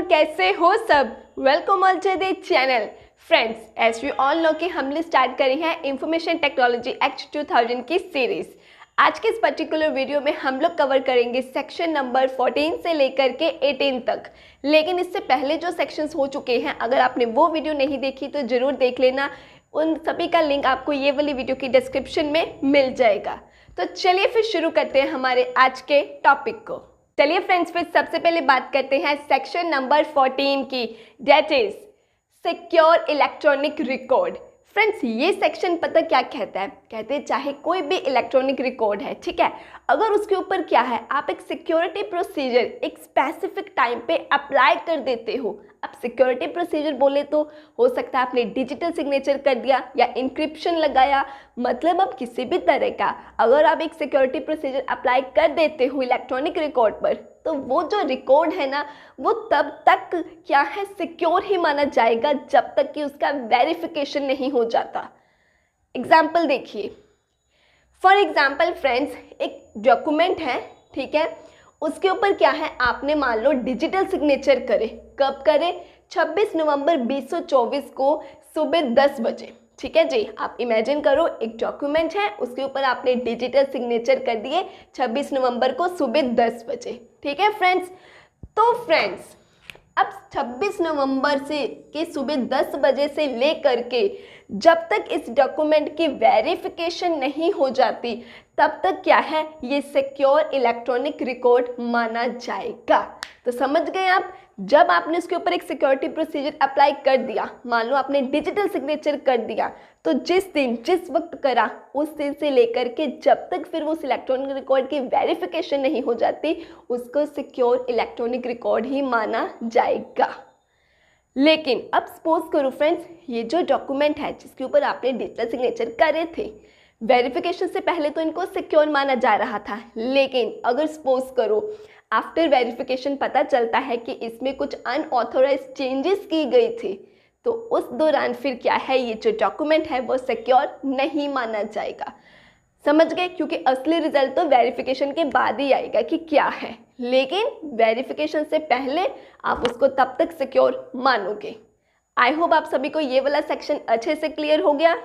कैसे हो सब? Welcome all to the channel. Friends, as we all know कि हमने स्टार्ट करी है इंफॉर्मेशन टेक्नोलॉजी एक्ट 2000 की सीरीज। आज के इस पर्टिकुलर वीडियो में हम लोग कवर करेंगे सेक्शन नंबर 14 से लेकर के 18 तक। लेकिन इससे पहले जो सेक्शंस हो चुके हैं, अगर आपने वो वीडियो नहीं देखी तो ज़रूर देख लेना। उन सभी का लिंक आपको ये वाली वीडियो की डिस्क्रिप्शन में मिल जाएगा। तो चलिए फिर शुरू करते हैं हमारे आज के टॉपिक को। चलिए फ्रेंड्स, फिर सबसे पहले बात करते हैं सेक्शन नंबर 14 की, date is secure electronic record. Friends, ये सेक्शन पता क्या कहता है? कहते हैं चाहे कोई भी इलेक्ट्रॉनिक रिकॉर्ड है, ठीक है, अगर उसके ऊपर क्या है, आप एक सिक्योरिटी प्रोसीजर एक स्पेसिफिक टाइम पे अप्लाई कर देते हो। अब सिक्योरिटी प्रोसीजर बोले तो हो सकता है आपने डिजिटल सिग्नेचर कर दिया या इंक्रिप्शन लगाया, मतलब अब किसी भी तरह का अगर आप एक सिक्योरिटी प्रोसीजर अप्लाई कर देते हो इलेक्ट्रॉनिक रिकॉर्ड पर, तो वो जो रिकॉर्ड है ना, वो तब तक क्या है, सिक्योर ही माना जाएगा जब तक कि उसका वेरिफिकेशन नहीं हो जाता। एग्जाम्पल देखिए, फॉर एग्जाम्पल फ्रेंड्स, एक डॉक्यूमेंट है, ठीक है, उसके ऊपर क्या है, आपने मान लो डिजिटल सिग्नेचर करे। कब करे? 26 नवंबर 2024 को सुबह 10 बजे। ठीक है जी, आप इमेजिन करो एक डॉक्यूमेंट है, उसके ऊपर आपने डिजिटल सिग्नेचर कर दिए 26 नवंबर को सुबह 10 बजे। ठीक है फ्रेंड्स, तो फ्रेंड्स अब 26 नवंबर से के सुबह 10 बजे से लेकर के जब तक इस डॉक्यूमेंट की वेरिफिकेशन नहीं हो जाती, तब तक क्या है, ये सिक्योर इलेक्ट्रॉनिक रिकॉर्ड माना जाएगा। तो समझ गए आप, जब आपने उसके ऊपर एक सिक्योरिटी प्रोसीजर अप्लाई कर दिया, मान लो आपने डिजिटल सिग्नेचर कर दिया, तो जिस दिन जिस वक्त करा, उस दिन से लेकर के जब तक फिर उस इलेक्ट्रॉनिक रिकॉर्ड की वेरिफिकेशन नहीं हो जाती, उसको सिक्योर इलेक्ट्रॉनिक रिकॉर्ड ही माना जाएगा। लेकिन अब सपोज करो फ्रेंड्स, ये जो डॉक्यूमेंट है जिसके ऊपर आपने डिजिटल सिग्नेचर करे थे, वेरिफिकेशन से पहले तो इनको सिक्योर माना जा रहा था, लेकिन अगर सपोज करो आफ्टर वेरिफिकेशन पता चलता है कि इसमें कुछ अनऑथोराइज्ड चेंजेस की गई थी, तो उस दौरान फिर क्या है, ये जो डॉक्यूमेंट है वो सिक्योर नहीं माना जाएगा। समझ गए? क्योंकि असली रिजल्ट तो वेरिफिकेशन के बाद ही आएगा कि क्या है, लेकिन वेरिफिकेशन से पहले आप उसको तब तक सिक्योर मानोगे। आई होप आप सभी को ये वाला सेक्शन अच्छे से क्लियर हो गया।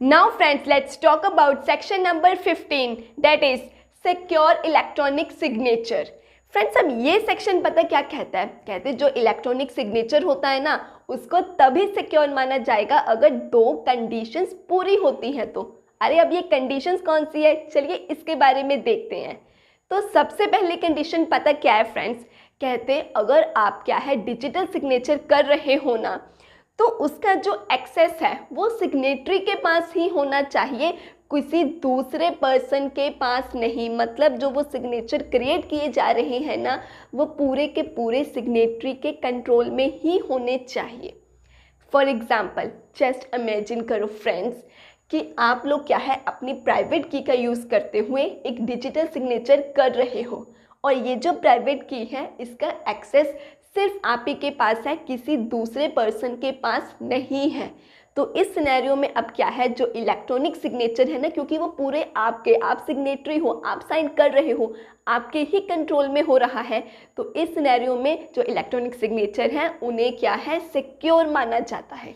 Now friends, let's talk about section number 15, that is secure electronic signature. Friends, अब ये सेक्शन पता क्या कहता है? कहते हैं जो इलेक्ट्रॉनिक सिग्नेचर होता है ना, उसको तभी सिक्योर माना जाएगा अगर दो कंडीशंस पूरी होती हैं। तो अरे अब ये कंडीशंस कौन सी है, चलिए इसके बारे में देखते हैं। तो सबसे पहली कंडीशन पता क्या है फ्रेंड्स? कहते हैं अगर आप क्या है डिजिटल सिग्नेचर कर रहे हो ना, तो उसका जो एक्सेस है वो सिग्नेटरी के पास ही होना चाहिए, किसी दूसरे पर्सन के पास नहीं। मतलब जो वो सिग्नेचर क्रिएट किए जा रहे हैं ना, वो पूरे के पूरे सिग्नेटरी के कंट्रोल में ही होने चाहिए। फॉर एग्जाम्पल, जस्ट इमेजिन करो फ्रेंड्स कि आप लोग क्या है अपनी प्राइवेट की का यूज़ करते हुए एक डिजिटल सिग्नेचर कर रहे हो, और ये जो प्राइवेट की है इसका एक्सेस सिर्फ आप ही के पास है, किसी दूसरे पर्सन के पास नहीं है। तो इस सिनेरियो में अब क्या है, जो इलेक्ट्रॉनिक सिग्नेचर है ना, क्योंकि वो पूरे आपके, आप सिग्नेटरी हो, आप साइन कर रहे हो, आपके ही कंट्रोल में हो रहा है, तो इस सिनेरियो में जो इलेक्ट्रॉनिक सिग्नेचर हैं उन्हें क्या है, सिक्योर माना जाता है।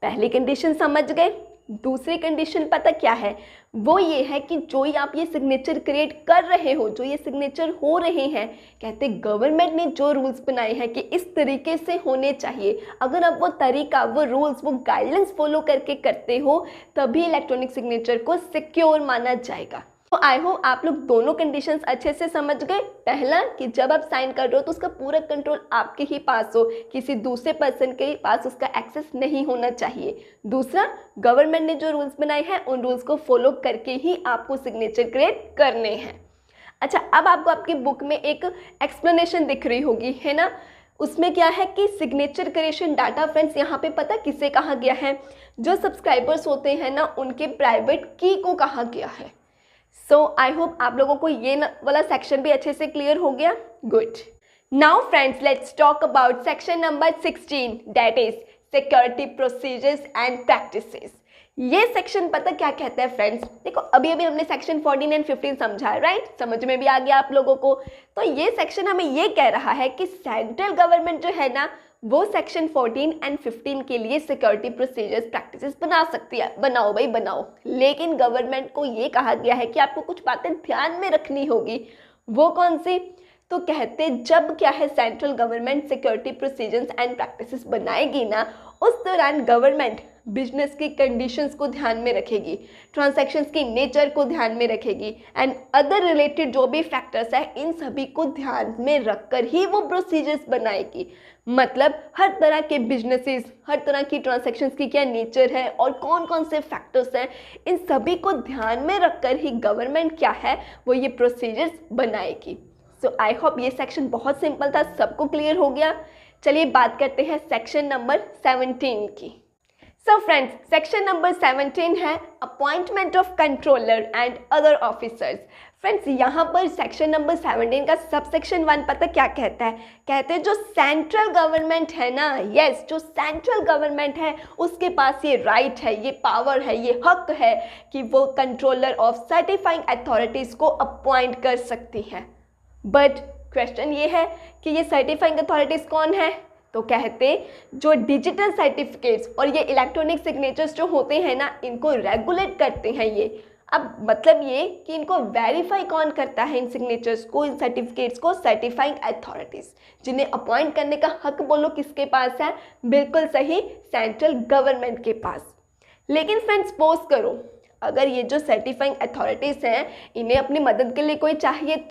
पहली कंडीशन समझ गए। दूसरी कंडीशन पता क्या है? वो ये है कि जो ही आप ये सिग्नेचर क्रिएट कर रहे हो, जो ये सिग्नेचर हो रहे हैं, कहते गवर्नमेंट ने जो रूल्स बनाए हैं कि इस तरीके से होने चाहिए, अगर आप वो तरीका, वो रूल्स, वो गाइडलाइंस फॉलो करके करते हो, तभी इलेक्ट्रॉनिक सिग्नेचर को सिक्योर माना जाएगा। तो आई होप आप लोग दोनों कंडीशंस अच्छे से समझ गए। पहला कि जब आप साइन कर रहे हो तो उसका पूरा कंट्रोल आपके ही पास हो, किसी दूसरे पर्सन के पास उसका एक्सेस नहीं होना चाहिए। दूसरा, गवर्नमेंट ने जो रूल्स बनाए हैं उन रूल्स को फॉलो करके ही आपको सिग्नेचर क्रिएट करने हैं। अच्छा, अब आपको आपकी बुक में एक एक्सप्लेनेशन दिख रही होगी, है ना? उसमें क्या है कि सिग्नेचर क्रिएशन डाटा फ्रेंड्स यहाँ पे पता किसे कहा गया है? जो सब्सक्राइबर्स होते हैं ना, उनके प्राइवेट की को कहा गया है। सो आई होप आप लोगों को ये वाला सेक्शन भी अच्छे से क्लियर हो गया। Good. Now friends, let's talk about section number 16, that is security procedures and practices. ये सेक्शन पता क्या कहता है फ्रेंड्स, देखो अभी अभी हमने सेक्शन 14 एंड 15 समझा है, राइट, समझ में भी आ गया आप लोगों को। तो ये सेक्शन हमें ये कह रहा है कि सेंट्रल गवर्नमेंट जो है ना वो सेक्शन 14 एंड 15 के लिए सिक्योरिटी प्रोसीजर्स प्रैक्टिसेस बना सकती है। बनाओ भाई बनाओ, लेकिन गवर्नमेंट को ये कहा गया है कि आपको कुछ बातें ध्यान में रखनी होगी। वो कौन सी? तो कहते जब क्या है central government security procedures and practices बनाएगी ना, उस दौरान गवर्नमेंट बिजनेस की कंडीशंस को ध्यान में रखेगी, ट्रांजैक्शंस की नेचर को ध्यान में रखेगी एंड अदर रिलेटेड जो भी फैक्टर्स है इन सभी को ध्यान में रखकर ही वो प्रोसीजर्स बनाएगी। मतलब हर तरह के बिजनेसेस, हर तरह की ट्रांजैक्शंस की क्या नेचर है और कौन कौन से फैक्टर्स हैं, इन सभी को ध्यान में रखकर ही गवर्नमेंट क्या है वो ये प्रोसीजर्स बनाएगी। सो आई होप ये सेक्शन बहुत सिंपल था, सबको क्लियर हो गया। चलिए बात करते हैं सेक्शन नंबर 17 की। सो फ्रेंड्स, सेक्शन नंबर 17 है appointment of controller and other officers. Friends यहाँ पर सेक्शन नंबर 17 का सब सेक्शन 1 पता क्या कहता है? कहते हैं जो सेंट्रल गवर्नमेंट है ना, यस, जो सेंट्रल गवर्नमेंट है उसके पास ये राइट है, ये पावर है, ये हक है कि वो कंट्रोलर ऑफ सर्टिफाइंग अथॉरिटीज़ को अपॉइंट कर सकती है। बट क्वेश्चन ये है कि ये सर्टिफाइंग अथॉरिटीज़ कौन है? तो कहते जो डिजिटल सर्टिफिकेट्स और ये इलेक्ट्रॉनिक सिग्नेचर्स जो होते हैं ना, इनको रेगुलेट करते हैं ये। अब मतलब ये कि इनको वेरीफाई कौन करता है, इन सिग्नेचर्स को, इन सर्टिफिकेट्स को? सर्टिफाइंग अथॉरिटीज़, जिन्हें अपॉइंट करने का हक बोलो किसके पास है? बिल्कुल सही, सेंट्रल गवर्नमेंट के पास। लेकिन फ्रेंड्स सपोज करो अगर ये जो सर्टिफाइंग अथॉरिटीज़ हैं इन्हें अपनी मदद के लिए कोई चाहिए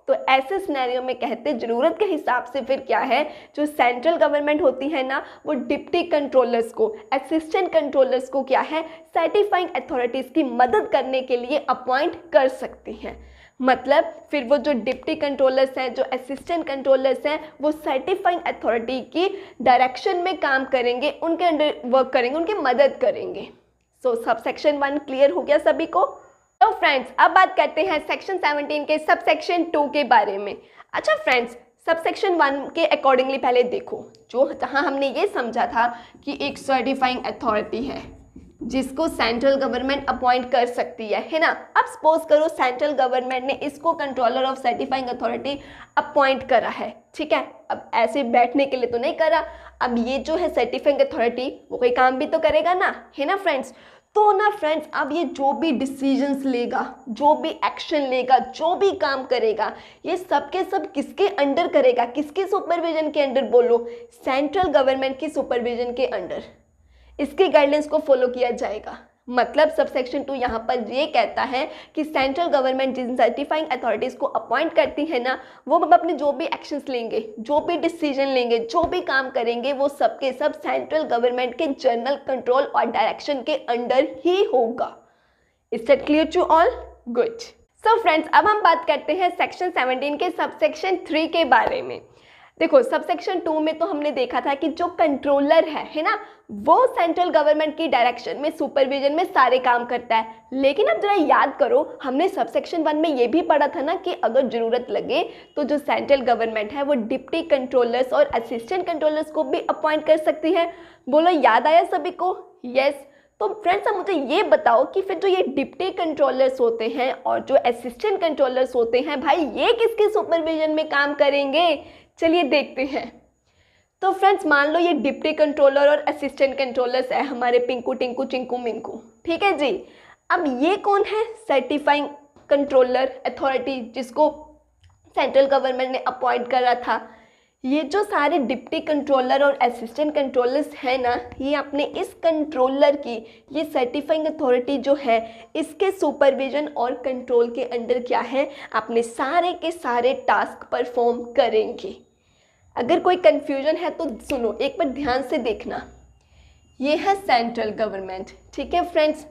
तो ऐसे सिनेरियो में कहते ज़रूरत के हिसाब से फिर क्या है, जो सेंट्रल गवर्नमेंट होती है ना वो डिप्टी कंट्रोलर्स को, असिस्टेंट कंट्रोलर्स को क्या है, सर्टिफाइंग अथॉरिटीज़ की मदद करने के लिए अपॉइंट कर सकती हैं। मतलब फिर वो जो डिप्टी कंट्रोलर्स हैं, जो असिस्टेंट कंट्रोलर्स हैं, वो सर्टिफाइंग अथॉरिटी की डायरेक्शन में काम करेंगे, उनके अंडर वर्क करेंगे, उनकी मदद करेंगे। सो सब सेक्शन 1 क्लियर हो गया सभी को? तो फ्रेंड्स अब बात करते हैं सेक्शन 17 के सब सेक्शन 2 के बारे में। अच्छा फ्रेंड्स, सब सेक्शन 1 के अकॉर्डिंगली पहले देखो, जो जहां हमने ये समझा था कि एक सर्टिफाइंग अथॉरिटी है जिसको सेंट्रल गवर्नमेंट अपॉइंट कर सकती है ना। अब सपोज करो सेंट्रल गवर्नमेंट ने इसको controller of certifying authority appoint करा है, ठीक है। अब ऐसे बैठने के लिए तो नहीं करा, अब ये जो है सर्टिफाइंग अथॉरिटी वो कोई काम भी तो करेगा ना, है ना फ्रेंड्स। तो ना फ्रेंड्स अब ये जो भी डिसीजंस लेगा, जो भी एक्शन लेगा, जो भी काम करेगा, ये सब के सब किसके अंडर करेगा? किसके सुपरविजन के अंडर? बोलो, सेंट्रल गवर्नमेंट की सुपरविजन के अंडर इसके गाइडलाइंस को फॉलो किया जाएगा। मतलब सब सेक्शन 2 यहाँ पर ये कहता है कि सेंट्रल गवर्नमेंट जिन सर्टिफाइंग अथॉरिटीज़ को अपॉइंट करती है ना, वो अपने जो भी एक्शंस लेंगे, जो भी डिसीजन लेंगे, जो भी काम करेंगे, वो सब के सब सेंट्रल गवर्नमेंट के जनरल कंट्रोल और डायरेक्शन के अंडर ही होगा। Is that clear to all? Good. So friends अब हम बात करते हैं सेक्शन 17 के सब सेक्शन 3 के बारे में। देखो सब सेक्शन 2 में तो हमने देखा था कि जो कंट्रोलर है ना, वो सेंट्रल गवर्नमेंट की डायरेक्शन में, सुपरविजन में सारे काम करता है। लेकिन अब जरा याद करो, हमने सब सेक्शन 1 में ये भी पढ़ा था ना कि अगर ज़रूरत लगे तो जो सेंट्रल गवर्नमेंट है वो डिप्टी कंट्रोलर्स और असिस्टेंट कंट्रोलर्स को भी अपॉइंट कर सकती है। बोलो याद आया सभी को? यस। तो फ्रेंड्स अब मुझे ये बताओ कि फिर जो ये डिप्टी कंट्रोलर्स होते हैं और जो असिस्टेंट कंट्रोलर्स होते हैं, भाई ये किसके सुपरविजन में काम करेंगे? चलिए देखते हैं। तो फ्रेंड्स मान लो ये डिप्टी कंट्रोलर और असिस्टेंट कंट्रोलर्स है हमारे पिंकू टिंकू चिंकू मिंकू, ठीक है जी। अब ये कौन है? सर्टिफाइंग कंट्रोलर अथॉरिटी जिसको सेंट्रल गवर्नमेंट ने अपॉइंट करा था। ये जो सारे डिप्टी कंट्रोलर और असिस्टेंट कंट्रोलर्स हैं ना, ये अपने इस कंट्रोलर की, ये सर्टिफाइंग अथॉरिटी जो है, इसके सुपरविजन और कंट्रोल के अंडर क्या है, अपने सारे के सारे टास्क परफॉर्म करेंगे। अगर कोई कंफ्यूजन है तो सुनो, एक बार ध्यान से देखना। ये है सेंट्रल गवर्नमेंट, ठीक है फ्रेंड्स।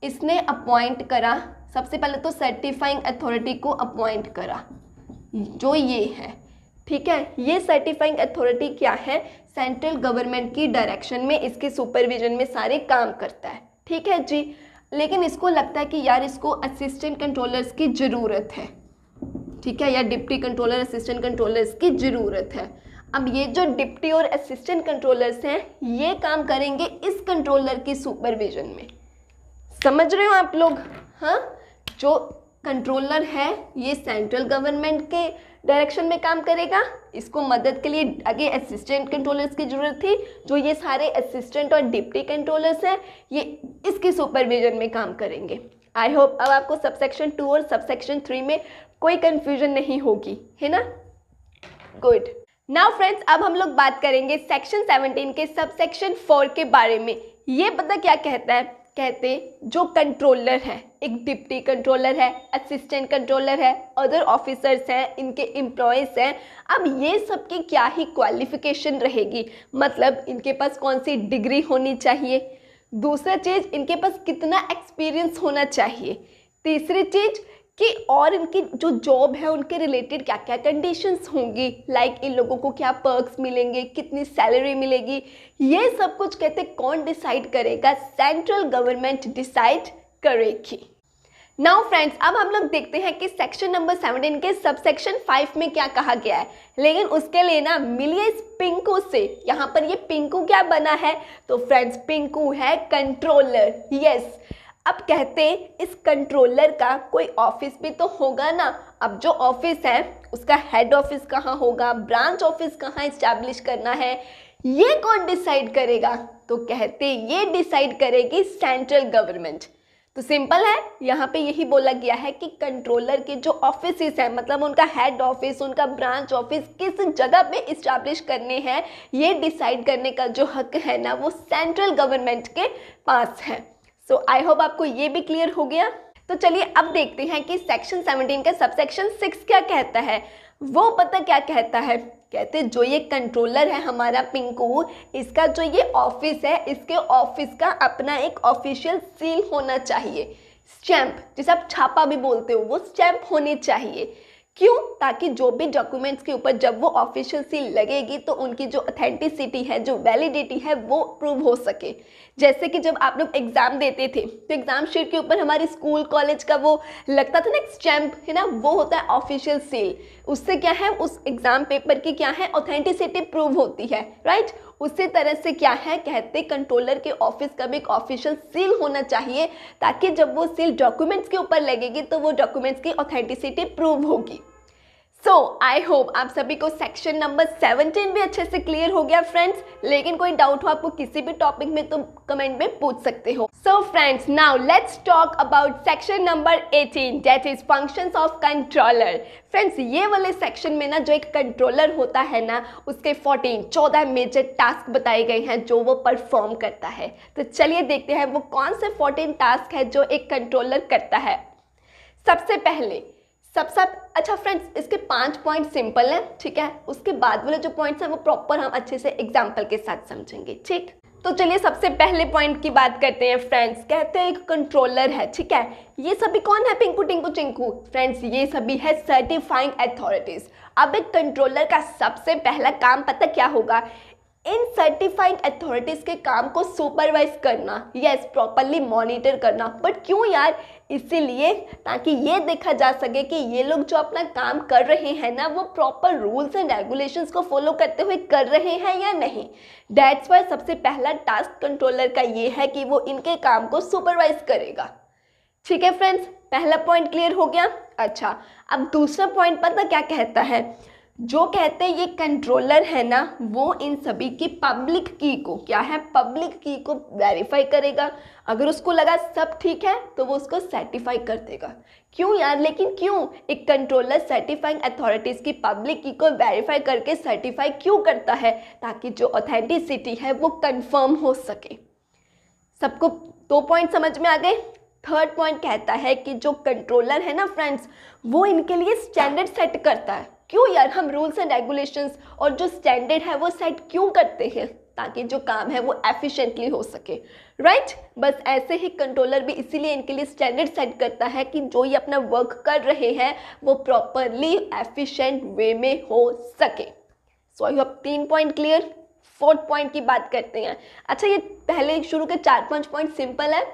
इसने अपॉइंट करा, सबसे पहले तो सर्टिफाइंग अथॉरिटी को अपॉइंट करा, जो ये है, ठीक है। ये सर्टिफाइंग अथॉरिटी क्या है? सेंट्रल गवर्नमेंट की डायरेक्शन में, इसके सुपरविजन में सारे काम करता है, ठीक है जी। लेकिन इसको लगता है कि यार इसको असिस्टेंट कंट्रोलर्स की ज़रूरत है, ठीक है, या डिप्टी कंट्रोलर असिस्टेंट कंट्रोलर्स की ज़रूरत है। अब ये जो डिप्टी और असिस्टेंट कंट्रोलर्स हैं ये काम करेंगे इस कंट्रोलर की सुपरविजन में, समझ रहे हो आप लोग? हाँ, जो कंट्रोलर है ये सेंट्रल गवर्नमेंट के डायरेक्शन में काम करेगा। इसको मदद के लिए आगे असिस्टेंट कंट्रोलर्स की ज़रूरत थी। जो ये सारे असिस्टेंट और डिप्टी कंट्रोलर्स हैं ये इसके सुपरविजन में काम करेंगे। आई होप अब आपको सबसेक्शन 2 और सबसेक्शन 3 में कोई कंफ्यूजन नहीं होगी, है ना? गुड। नाउ फ्रेंड्स, अब हम लोग बात करेंगे सेक्शन 17 के सबसेक्शन 4 के बारे में। ये पता क्या कहता है? कहते जो कंट्रोलर है, एक डिप्टी कंट्रोलर है, असिस्टेंट कंट्रोलर है, अदर ऑफिसर्स हैं, इनके एम्प्लॉयज़ हैं, अब ये सबकी क्या ही क्वालिफिकेशन रहेगी, मतलब इनके पास कौन सी डिग्री होनी चाहिए, दूसरा चीज़ इनके पास कितना एक्सपीरियंस होना चाहिए, तीसरी चीज़ कि और इनकी जो जॉब है उनके रिलेटेड क्या क्या कंडीशंस होंगी, लाइक इन लोगों को क्या पर्क्स मिलेंगे, कितनी सैलरी मिलेगी, ये सब कुछ कहते कौन डिसाइड करेगा? सेंट्रल गवर्नमेंट डिसाइड करेगी। नाउ फ्रेंड्स, अब हम लोग देखते हैं कि सेक्शन नंबर 17 के सबसेक्शन 5 में क्या कहा गया है। लेकिन उसके लिए ना मिलिए इस पिंकू से। यहाँ पर ये पिंकू क्या बना है? तो फ्रेंड्स पिंकू है कंट्रोलर। यस, अब कहते इस कंट्रोलर का कोई ऑफिस भी तो होगा ना। अब जो ऑफिस है उसका हेड ऑफिस कहाँ होगा, ब्रांच ऑफिस कहाँ इस्टेब्लिश करना है, ये कौन डिसाइड करेगा? तो कहते ये डिसाइड करेगी सेंट्रल गवर्नमेंट। तो सिंपल है, यहाँ पे यही बोला गया है कि कंट्रोलर के जो ऑफिसेस हैं, मतलब उनका हेड ऑफिस, उनका ब्रांच ऑफिस किस जगह पे इस्टेब्लिश करने हैं, ये डिसाइड करने का जो हक है ना वो सेंट्रल गवर्नमेंट के पास है। सो आई होप आपको ये भी क्लियर हो गया। तो चलिए अब देखते हैं कि सेक्शन 17 का सबसेक्शन 6 क्या कहता है। वो पता क्या कहता है? कहते जो ये कंट्रोलर है हमारा पिंकू, इसका जो ये ऑफिस है, इसके ऑफिस का अपना एक ऑफिशियल सील होना चाहिए, स्टैंप, जिसे आप छापा भी बोलते हो, वो स्टैंप होनी चाहिए। क्यों? ताकि जो भी डॉक्यूमेंट्स के ऊपर जब वो ऑफिशियल सील लगेगी तो उनकी जो ऑथेंटिसिटी है, जो वैलिडिटी है, वो प्रूव हो सके। जैसे कि जब आप लोग एग्जाम देते थे तो एग्जाम शीट के ऊपर हमारी स्कूल कॉलेज का वो लगता था ना एक स्टैंप, है ना, वो होता है ऑफिशियल सील। उससे क्या है, उस एग्जाम पेपर की क्या है, ऑथेंटिसिटी प्रूव होती है, राइट। उसी तरह से क्या है, कहते कंट्रोलर के ऑफिस का भी एक ऑफिशियल सील होना चाहिए, ताकि जब वो सील डॉक्यूमेंट्स के ऊपर लगेगी तो वो डॉक्यूमेंट्स की ऑथेंटिसिटी प्रूव होगी। सो आई होप आप सभी को सेक्शन नंबर 17 भी अच्छे से क्लियर हो गया फ्रेंड्स। लेकिन कोई डाउट हो आपको किसी भी टॉपिक में तो कमेंट में पूछ सकते हो। So friends, now let's talk about section number 18 that is functions of controller. Friends, ये वाले सेक्शन में ना जो एक कंट्रोलर होता है ना, उसके 14 मेजर टास्क बताए गए हैं जो वो परफॉर्म करता है। तो चलिए देखते हैं वो कौन से 14 टास्क है जो एक कंट्रोलर करता है। सबसे पहले अच्छा फ्रेंड्स, इसके 5 पॉइंट सिंपल हैं, ठीक है। उसके बाद वाले जो पॉइंट्स हैं वो प्रॉपर हम अच्छे से एग्जाम्पल के साथ समझेंगे, ठीक। तो चलिए सबसे पहले पॉइंट की बात करते हैं फ्रेंड्स। कहते हैं एक कंट्रोलर है, ठीक है। ये सभी कौन है? पिंकू टिंकू चिंकू। फ्रेंड्स, ये सभी है सर्टिफाइंग अथॉरिटीज। अब एक कंट्रोलर का सबसे पहला काम पता क्या होगा? इन सर्टिफाइंग अथॉरिटीज़ के काम को सुपरवाइज करना, यस, प्रॉपरली मॉनिटर करना। बट क्यों यार? इसीलिए ताकि ये देखा जा सके कि ये लोग जो अपना काम कर रहे हैं ना वो प्रॉपर रूल्स एंड रेगुलेशंस को फॉलो करते हुए कर रहे हैं या नहीं। दैट्स वाई सबसे पहला टास्क कंट्रोलर का ये है कि वो इनके काम को सुपरवाइज करेगा। ठीक है फ्रेंड्स, पहला पॉइंट क्लियर हो गया। अच्छा, अब दूसरा पॉइंट पता क्या कहता है? जो कहते हैं ये कंट्रोलर है ना वो इन सभी की पब्लिक की को क्या है, पब्लिक की को वेरीफाई करेगा। अगर उसको लगा सब ठीक है तो वो उसको सर्टिफाई कर देगा। क्यों यार? लेकिन क्यों? एक कंट्रोलर सर्टिफाइंग अथॉरिटीज़ की पब्लिक की को वेरीफाई करके सर्टिफाई क्यों करता है? ताकि जो ऑथेंटिसिटी है वो कंफर्म हो सके। सबको 2 पॉइंट समझ में आ गए। थर्ड पॉइंट कहता है कि जो कंट्रोलर है ना फ्रेंड्स, वो इनके लिए स्टैंडर्ड सेट करता है। क्यों यार? हम रूल्स एंड रेगुलेशंस और जो स्टैंडर्ड है वो सेट क्यों करते हैं? ताकि जो काम है वो एफिशिएंटली हो सके, राइट। बस ऐसे ही कंट्रोलर भी इसीलिए इनके लिए स्टैंडर्ड सेट करता है कि जो ये अपना वर्क कर रहे हैं वो प्रॉपरली एफिशिएंट वे में हो सके। So I hope 3 point clear. 4th point की बात करते हैं। अच्छा, ये पहले शुरू के 4-5 पॉइंट सिंपल है,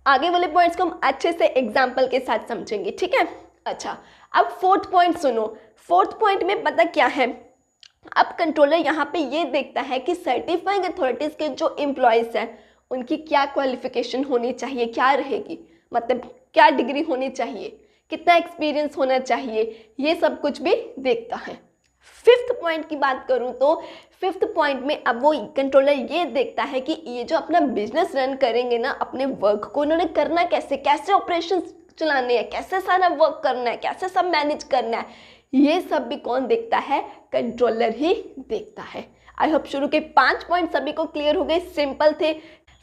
आगे वाले पॉइंट्स को हम अच्छे से एग्जाम्पल के साथ समझेंगे, ठीक है। अच्छा, अब 4th पॉइंट सुनो। 4th पॉइंट में पता क्या है? अब कंट्रोलर यहाँ पे ये देखता है कि सर्टिफाइंग अथॉरिटीज़ के जो एम्प्लॉयज़ हैं उनकी क्या क्वालिफिकेशन होनी चाहिए, क्या रहेगी, मतलब क्या डिग्री होनी चाहिए, कितना एक्सपीरियंस होना चाहिए, ये सब कुछ भी देखता है। फिफ्थ पॉइंट की बात करूं तो फिफ्थ पॉइंट में अब वो कंट्रोलर ये देखता है कि ये जो अपना बिजनेस रन करेंगे ना, अपने वर्क को उन्होंने करना कैसे, कैसे ऑपरेशन चलाने हैं, कैसे सारा वर्क करना है, कैसे सब मैनेज करना है, ये सब भी कौन देखता है, कंट्रोलर ही देखता है। आई होप शुरू के 5 पॉइंट सभी को क्लियर हो गए, सिंपल थे।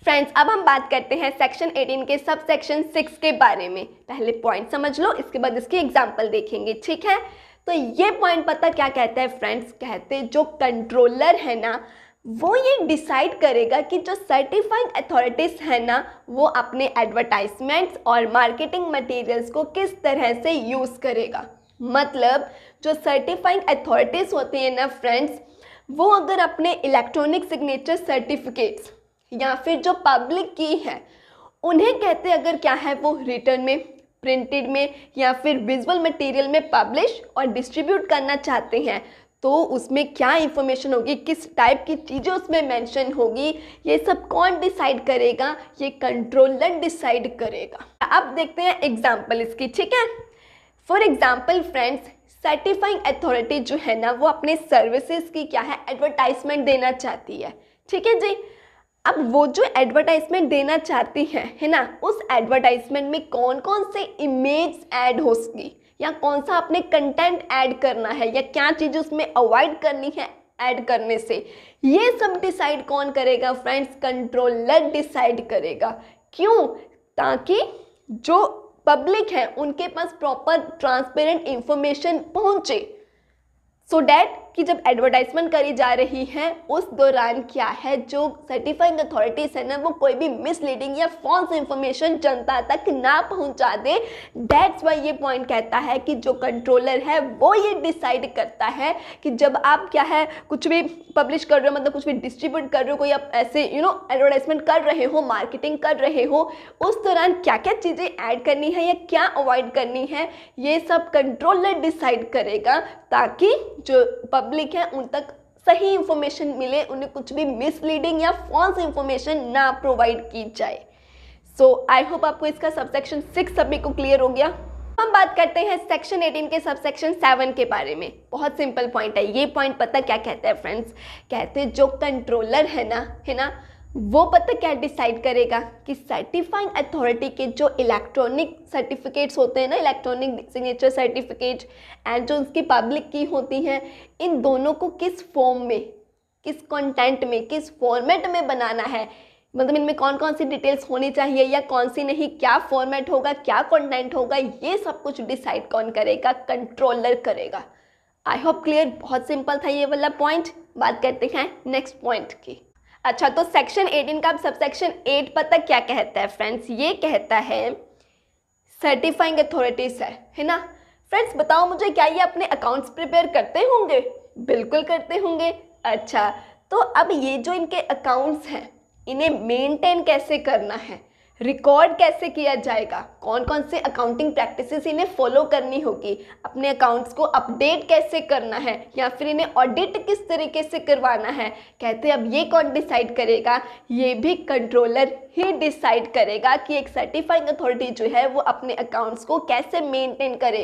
फ्रेंड्स अब हम बात करते हैं सेक्शन 18 के सब सेक्शन 6 के बारे में। पहले पॉइंट समझ लो, इसके बाद इसकी एग्जाम्पल देखेंगे, ठीक है। तो ये पॉइंट पता क्या कहता है फ्रेंड्स, कहते जो कंट्रोलर है ना वो ये डिसाइड करेगा कि जो सर्टिफाइंग अथॉरिटीज़ है ना वो अपने एडवर्टाइजमेंट्स और मार्केटिंग मटेरियल्स को किस तरह से यूज़ करेगा। मतलब जो सर्टिफाइंग अथॉरिटीज़ होती हैं ना फ्रेंड्स, वो अगर अपने इलेक्ट्रॉनिक सिग्नेचर सर्टिफिकेट्स या फिर जो पब्लिक की है उन्हें कहते अगर क्या है वो रिटर्न में, प्रिंटेड में या फिर विजुअल मटेरियल में पब्लिश और डिस्ट्रीब्यूट करना चाहते हैं तो उसमें क्या इंफॉर्मेशन होगी, किस टाइप की चीज़ें उसमें मेंशन होगी, ये सब कौन डिसाइड करेगा, ये कंट्रोलर डिसाइड करेगा। अब देखते हैं एग्जाम्पल इसकी, ठीक है। For example friends, certifying authority जो है ना वो अपने सर्विसेज की क्या है एडवर्टाइजमेंट देना चाहती है, ठीक है जी। अब वो जो एडवर्टाइजमेंट देना चाहती है ना, उस एडवर्टाइजमेंट में कौन कौन से इमेज ऐड होगी या कौन सा अपने कंटेंट ऐड करना है या क्या चीज़ उसमें अवॉइड करनी है ऐड करने से, ये सब डिसाइड कौन करेगा फ्रेंड्स, कंट्रोलर डिसाइड करेगा। क्यों, ताकि जो पब्लिक है उनके पास प्रॉपर ट्रांसपेरेंट इंफॉर्मेशन पहुंचे, सो डैट कि जब एडवर्टाइजमेंट करी जा रही है उस दौरान क्या है जो सर्टिफाइंग अथॉरिटीज़ है ना वो कोई भी मिसलीडिंग या फॉल्स इंफॉर्मेशन जनता तक ना पहुंचा दे। दैट्स वाई ये पॉइंट कहता है कि जो कंट्रोलर है वो ये डिसाइड करता है कि जब आप क्या है कुछ भी पब्लिश कर रहे हो, मतलब कुछ भी डिस्ट्रीब्यूट कर रहे हो, कोई आप ऐसे एडवर्टाइजमेंट कर रहे हो, मार्केटिंग कर रहे हो, उस दौरान क्या क्या चीज़ें ऐड करनी है या क्या अवॉइड करनी है, ये सब कंट्रोलर डिसाइड करेगा ताकि जो पब्लिक है उन तक सही इंफॉर्मेशन मिले, उन्हें कुछ भी मिसलीडिंग या फॉल्स इंफॉर्मेशन ना प्रोवाइड की जाए। सो आई होप आपको इसका सबसेक्शन 6 सभी को क्लियर हो गया। हम बात करते हैं सेक्शन 18 के सबसेक्शन 7 के बारे में। बहुत सिंपल पॉइंट है ये पॉइंट, पता क्या कहता है फ्रेंड्स, कहते हैं जो कंट्रोलर है ना वो पता क्या डिसाइड करेगा कि सर्टिफाइंग अथॉरिटी के जो इलेक्ट्रॉनिक सर्टिफिकेट्स होते हैं ना, इलेक्ट्रॉनिक सिग्नेचर सर्टिफिकेट एंड जो उसकी पब्लिक की होती हैं, इन दोनों को किस फॉर्म में, किस कंटेंट में, किस फॉर्मेट में बनाना है, मतलब इनमें कौन कौन सी डिटेल्स होनी चाहिए या कौन सी नहीं, क्या फॉर्मेट होगा, क्या कंटेंट होगा, ये सब कुछ डिसाइड कौन करेगा, कंट्रोलर करेगा। आई होप क्लियर, बहुत सिंपल था ये वाला पॉइंट। बात करते हैं नेक्स्ट पॉइंट की। अच्छा, तो सेक्शन 18 का अब सबसेक्शन 8 पता क्या कहता है फ्रेंड्स, ये कहता है सर्टिफाइंग अथॉरिटीज है ना। फ्रेंड्स बताओ मुझे, क्या ये अपने अकाउंट्स प्रिपेयर करते होंगे? बिल्कुल करते होंगे। अच्छा, तो अब ये जो इनके अकाउंट्स हैं इन्हें मेंटेन कैसे करना है, रिकॉर्ड कैसे किया जाएगा, कौन कौन से अकाउंटिंग प्रैक्टिसेस इन्हें फॉलो करनी होगी, अपने अकाउंट्स को अपडेट कैसे करना है या फिर इन्हें ऑडिट किस तरीके से करवाना है, कहते हैं अब ये कौन डिसाइड करेगा, ये भी कंट्रोलर ही डिसाइड करेगा कि एक सर्टिफाइंग अथॉरिटी जो है वो अपने अकाउंट्स को कैसे मेंटेन करे,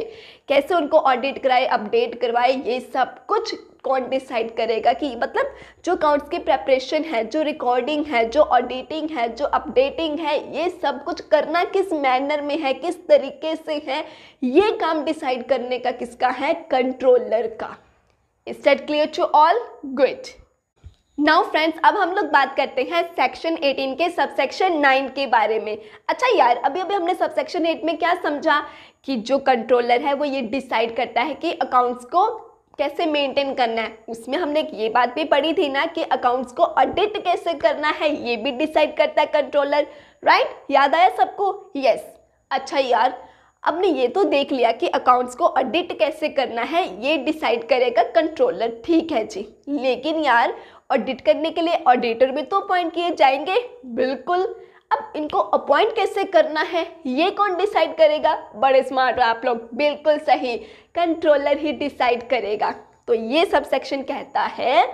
कैसे उनको ऑडिट कराए, अपडेट करवाए, ये सब कुछ कौन डिसाइड करेगा कि मतलब जो अकाउंट्स की प्रेपरेशन है, जो रिकॉर्डिंग है, जो ऑडिटिंग है, जो अपडेटिंग है, ये सब कुछ करना किस मैनर में है, किस तरीके से है, ये काम डिसाइड करने का किसका है, कंट्रोलर का। Is that clear to all? Good. Now friends अब हम लोग बात करते हैं सेक्शन 18 के सबसेक्शन 9 के बारे में। अच्छा यार, अभी हमने सबसेक्शन 8 में क्या समझा कि जो कंट्रोलर है वो ये डिसाइड करता है कि अकाउंट्स को कैसे मेंटेन करना है। उसमें हमने ये बात भी पढ़ी थी ना कि अकाउंट्स को ऑडिट कैसे करना है, ये भी डिसाइड करता है कंट्रोलर, राइट? याद आया सबको? यस। अच्छा यार, अब ने ये तो देख लिया कि अकाउंट्स को ऑडिट कैसे करना है, ये डिसाइड करेगा कंट्रोलर, ठीक है जी। लेकिन यार ऑडिट करने के लिए ऑडिटर भी तो अपॉइंट किए जाएंगे। बिल्कुल। अब इनको अपॉइंट कैसे करना है ये कौन डिसाइड करेगा? बड़े स्मार्ट हो आप लोग, बिल्कुल सही, कंट्रोलर ही डिसाइड करेगा। तो ये सब सेक्शन कहता है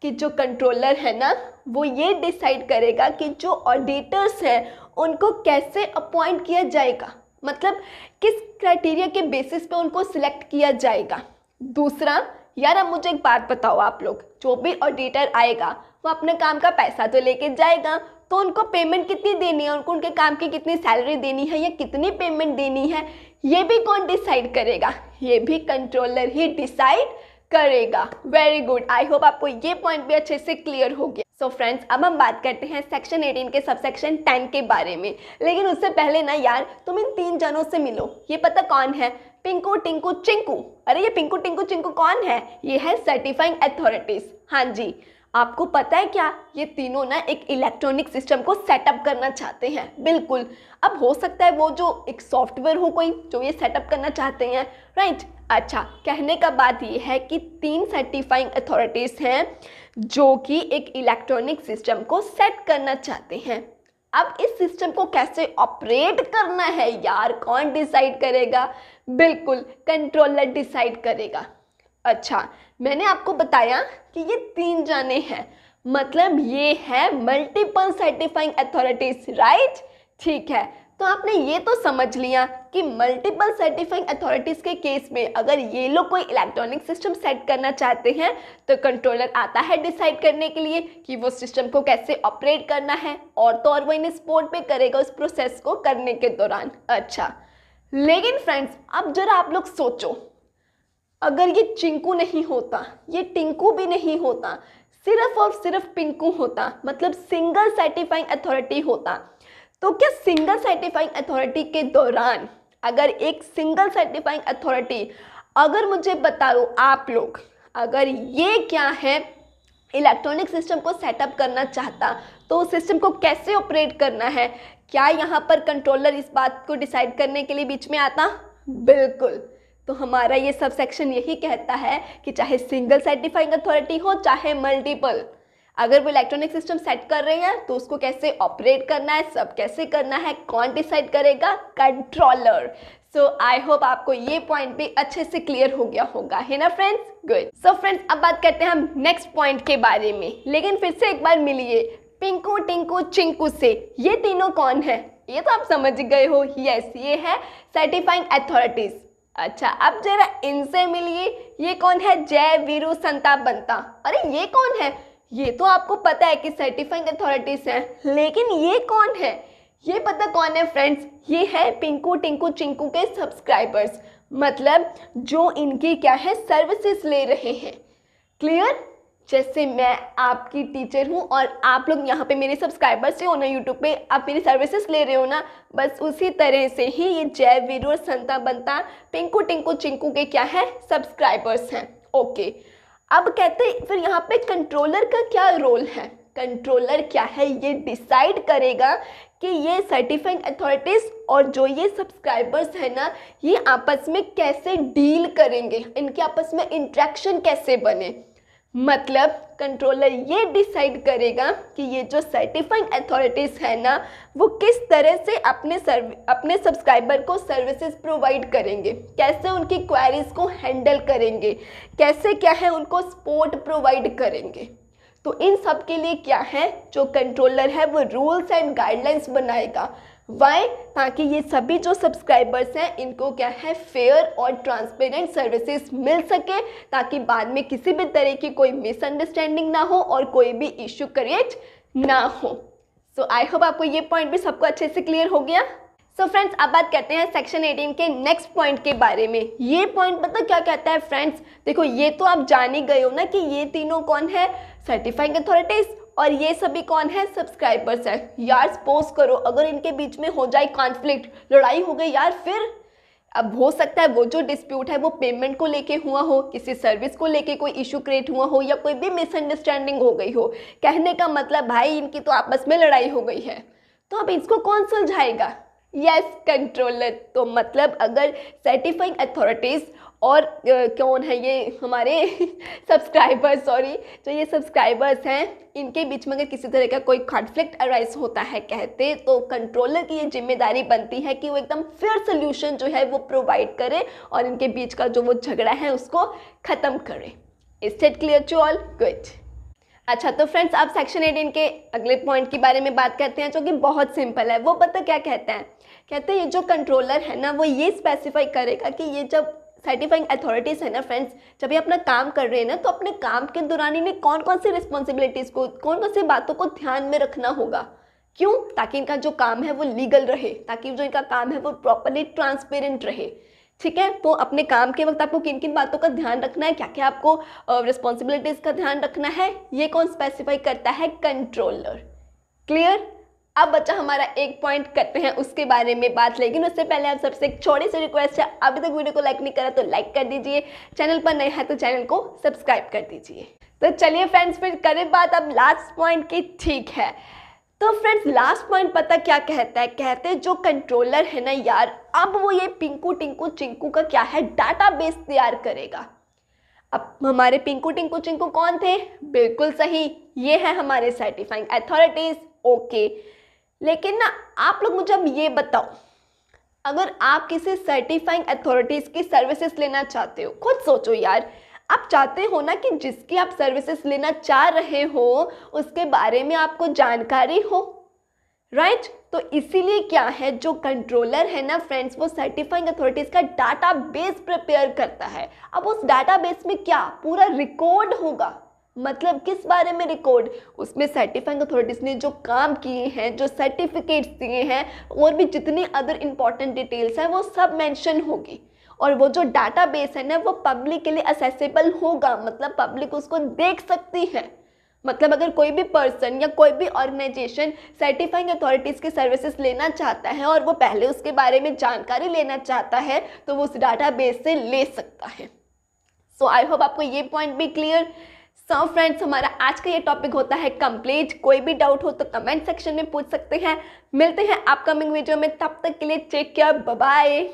कि जो कंट्रोलर है ना वो ये डिसाइड करेगा कि जो ऑडिटर्स हैं उनको कैसे अपॉइंट किया जाएगा, मतलब किस क्राइटेरिया के बेसिस पे उनको सिलेक्ट किया जाएगा। दूसरा, यार अब मुझे एक बात बताओ, आप लोग, जो भी ऑडिटर आएगा वो अपने काम का पैसा तो लेके जाएगा, तो उनको पेमेंट कितनी देनी है, उनको उनके काम की कितनी सैलरी देनी है या कितनी पेमेंट देनी है, ये भी कौन डिसाइड करेगा? ये भी कंट्रोलर ही डिसाइड करेगा। वेरी गुड, आई होप आपको ये पॉइंट भी अच्छे से क्लियर हो गया। सो फ्रेंड्स, अब हम बात करते हैं सेक्शन 18 के सबसेक्शन 10 के बारे में। लेकिन उससे पहले ना यार, तुम इन 3 जनों से मिलो। ये पता कौन है? पिंकू टिंकू चिंकू। अरे ये पिंकू टिंकू चिंकू कौन है? ये है सर्टिफाइंग अथॉरिटीज। हाँ जी, आपको पता है क्या, ये तीनों ना एक इलेक्ट्रॉनिक सिस्टम को सेटअप करना चाहते हैं। बिल्कुल, अब हो सकता है वो जो एक सॉफ्टवेयर हो कोई जो ये सेटअप करना चाहते हैं, राइट। अच्छा, कहने का बात ये है कि 3 सर्टिफाइंग अथॉरिटीज हैं जो कि एक इलेक्ट्रॉनिक सिस्टम को सेट करना चाहते हैं। अब इस सिस्टम को कैसे ऑपरेट करना है यार, कौन डिसाइड करेगा? बिल्कुल, कंट्रोलर डिसाइड करेगा। अच्छा, मैंने आपको बताया कि ये 3 जाने हैं, मतलब ये है मल्टीपल सर्टिफाइंग अथॉरिटीज, राइट। ठीक है, तो आपने ये तो समझ लिया कि मल्टीपल सर्टिफाइंग अथॉरिटीज के केस में अगर ये लोग कोई इलेक्ट्रॉनिक सिस्टम सेट करना चाहते हैं तो कंट्रोलर आता है डिसाइड करने के लिए कि वो सिस्टम को कैसे ऑपरेट करना है, और तो और वो इन स्पॉट पे करेगा उस प्रोसेस को करने के दौरान। अच्छा, लेकिन फ्रेंड्स अब जरा आप लोग सोचो, अगर ये चिंकू नहीं होता, ये टिंकू भी नहीं होता, सिर्फ और सिर्फ पिंकू होता, मतलब सिंगल सर्टिफाइंग अथॉरिटी होता, तो क्या सिंगल सर्टिफाइंग अथॉरिटी के दौरान अगर एक सिंगल सर्टिफाइंग अथॉरिटी, अगर मुझे बता दो आप लोग, अगर ये क्या है इलेक्ट्रॉनिक सिस्टम को सेटअप करना चाहता तो उस सिस्टम को कैसे ऑपरेट करना है, क्या यहाँ पर कंट्रोलर इस बात को डिसाइड करने के लिए बीच में आता? बिल्कुल। तो हमारा ये सब सेक्शन यही कहता है कि चाहे सिंगल सर्टिफाइंग अथॉरिटी हो चाहे मल्टीपल, अगर वो इलेक्ट्रॉनिक सिस्टम सेट कर रहे हैं तो उसको कैसे ऑपरेट करना है, सब कैसे करना है, कौन डिसाइड करेगा? कंट्रोलर। सो आई होप आपको ये पॉइंट भी अच्छे से क्लियर हो गया होगा, है ना फ्रेंड्स? गुड। सो फ्रेंड्स, अब बात करते हैं हम नेक्स्ट पॉइंट के बारे में, लेकिन फिर से एक बार मिलिए पिंकू टिंकू चिंकू से। ये तीनों कौन है? ये तो आप समझ गए हो, यस, ये है सर्टिफाइंग अथॉरिटीज। अच्छा, अब जरा इनसे मिलिए, ये कौन है? जय वीरू संता बंता। अरे ये कौन है? ये तो आपको पता है कि सर्टिफाइंग अथॉरिटीज हैं, लेकिन ये कौन है? ये पता कौन है फ्रेंड्स? ये है पिंकू टिंकू चिंकू के सब्सक्राइबर्स, मतलब जो इनकी क्या है सर्विसेज ले रहे हैं। क्लियर? जैसे मैं आपकी टीचर हूँ और आप लोग यहाँ पे मेरे सब्सक्राइबर्स हो ना, यूट्यूब पे आप मेरी सर्विसेज ले रहे हो ना, बस उसी तरह से ही ये जय वीरू और संता बंता पिंकू टिंकू चिंकू के क्या है सब्सक्राइबर्स हैं। ओके, अब कहते हैं फिर यहाँ पे कंट्रोलर का क्या रोल है? कंट्रोलर क्या है? ये डिसाइड करेगा कि ये सर्टिफाइंग अथॉरिटीज और जो ये सब्सक्राइबर्स है ना, ये आपस में कैसे डील करेंगे, इनके आपस में इंट्रैक्शन कैसे बने। मतलब कंट्रोलर ये डिसाइड करेगा कि ये जो सर्टिफाइंग अथॉरिटीज है ना, वो किस तरह से अपने सब्सक्राइबर को सर्विसेज प्रोवाइड करेंगे, कैसे उनकी क्वेरीज को हैंडल करेंगे, कैसे क्या है उनको सपोर्ट प्रोवाइड करेंगे। तो इन सब के लिए क्या है, जो कंट्रोलर है वो रूल्स एंड गाइडलाइंस बनाएगा। वाई? ताकि ये सभी जो सब्सक्राइबर्स हैं इनको क्या है फेयर और ट्रांसपेरेंट सर्विसेज मिल सके, ताकि बाद में किसी भी तरह की कोई मिसअंडरस्टैंडिंग ना हो और कोई भी इश्यू क्रिएट ना हो। सो आई होप आपको ये पॉइंट भी सबको अच्छे से क्लियर हो गया। सो फ्रेंड्स, अब बात करते हैं सेक्शन 18 के नेक्स्ट पॉइंट के बारे में। ये पॉइंट पता क्या कहता है फ्रेंड्स? देखो, ये तो आप जान ही गए हो ना कि ये तीनों कौन है, सर्टिफाइंग अथॉरिटीज, और ये सभी कौन है, सब्सक्राइबर्स हैं। यार सपोज करो अगर इनके बीच में हो जाए कॉन्फ्लिक्ट, लड़ाई हो गई यार, फिर अब हो सकता है वो जो डिस्प्यूट है वो पेमेंट को लेके हुआ हो, किसी सर्विस को लेके कोई इशू क्रिएट हुआ हो, या कोई भी मिसअंडरस्टैंडिंग हो गई हो। कहने का मतलब भाई इनकी तो आपस में लड़ाई हो गई है, तो अब इसको कौन सुलझाएगा? Yes, controller. तो मतलब अगर सर्टिफाइंग अथॉरिटीज़ और कौन है ये हमारे सब्सक्राइबर्स, सॉरी, जो ये सब्सक्राइबर्स हैं, इनके बीच में अगर किसी तरह का कोई कॉन्फ्लिक्ट अराइज होता है कहते, तो कंट्रोलर की ये जिम्मेदारी बनती है कि वो एकदम फेयर सोल्यूशन जो है वो प्रोवाइड करे और इनके बीच का जो वो झगड़ा है उसको ख़त्म करे। Is it clear to all? Good. अच्छा, तो फ्रेंड्स अब सेक्शन 18 के अगले पॉइंट के बारे में बात करते हैं, जो कि बहुत सिंपल है। वो पता क्या कहते हैं? कहते हैं ये जो कंट्रोलर है ना, वो ये स्पेसिफाई करेगा कि ये जब सर्टिफाइंग अथॉरिटीज़ है ना फ्रेंड्स, जब ये अपना काम कर रहे हैं ना, तो अपने काम के दौरान इन्हें कौन कौन सी रिस्पॉन्सिबिलिटीज़ को, कौन कौन सी बातों को ध्यान में रखना होगा। क्यों? ताकि इनका जो काम है वो लीगल रहे, ताकि जो इनका काम है वो प्रॉपरली ट्रांसपेरेंट रहे। ठीक है, तो अपने काम के वक्त आपको किन किन बातों का ध्यान रखना है, क्या क्या आपको रिस्पॉन्सिबिलिटीज़ का ध्यान रखना है, ये कौन स्पेसिफाई करता है? कंट्रोलर। क्लियर? अब बच्चा हमारा एक पॉइंट करते हैं उसके बारे में बात, लेकिन उससे पहले आप सबसे एक छोटी सी रिक्वेस्ट है, अभी तक वीडियो को लाइक नहीं करा तो लाइक कर दीजिए, चैनल पर नए हैं तो चैनल को सब्सक्राइब कर दीजिए। तो चलिए फ्रेंड्स, फिर करें बात अब लास्ट पॉइंट की। ठीक है, तो फ्रेंड्स लास्ट पॉइंट पता क्या कहता है? कहते हैं जो कंट्रोलर है ना यार, अब वो ये पिंकू टिंकू चिंकू का क्या है, डाटाबेस तैयार करेगा। अब हमारे पिंकू टिंकू चिंकू कौन थे? बिल्कुल सही, ये है हमारे सर्टिफाइंग अथॉरिटीज। ओके, लेकिन ना आप लोग मुझे अब ये बताओ, अगर आप किसी सर्टिफाइंग अथॉरिटीज की सर्विसेज लेना चाहते हो, खुद सोचो यार, आप चाहते हो ना कि जिसकी आप सर्विसेज लेना चाह रहे हो उसके बारे में आपको जानकारी हो, राइट? तो इसीलिए क्या है, जो कंट्रोलर है ना फ्रेंड्स, वो सर्टिफाइंग अथॉरिटीज का डाटाबेस प्रिपेयर करता है। अब उस डाटाबेस में क्या पूरा रिकॉर्ड होगा, मतलब किस बारे में रिकॉर्ड? उसमें सर्टिफाइंग अथॉरिटीज ने जो काम किए हैं, जो सर्टिफिकेट्स दिए हैं, और भी जितनी अदर इंपॉर्टेंट डिटेल्स हैं वो सब मेंशन होगी। और वो जो डाटाबेस है ना, वो पब्लिक के लिए असेसेबल होगा, मतलब पब्लिक उसको देख सकती है। मतलब अगर कोई भी पर्सन या कोई भी ऑर्गेनाइजेशन सर्टिफाइंग अथॉरिटीज के सर्विसेज लेना चाहता है और वो पहले उसके बारे में जानकारी लेना चाहता है, तो वो उस डाटाबेस से ले सकता है। सो आई होप आपको ये पॉइंट भी क्लियर। सो फ्रेंड्स, हमारा आज का ये टॉपिक होता है कंप्लीट। कोई भी डाउट हो तो कमेंट सेक्शन में पूछ सकते हैं। मिलते हैं अपकमिंग वीडियो में, तब तक के लिए टेक केयर, बाय बाय।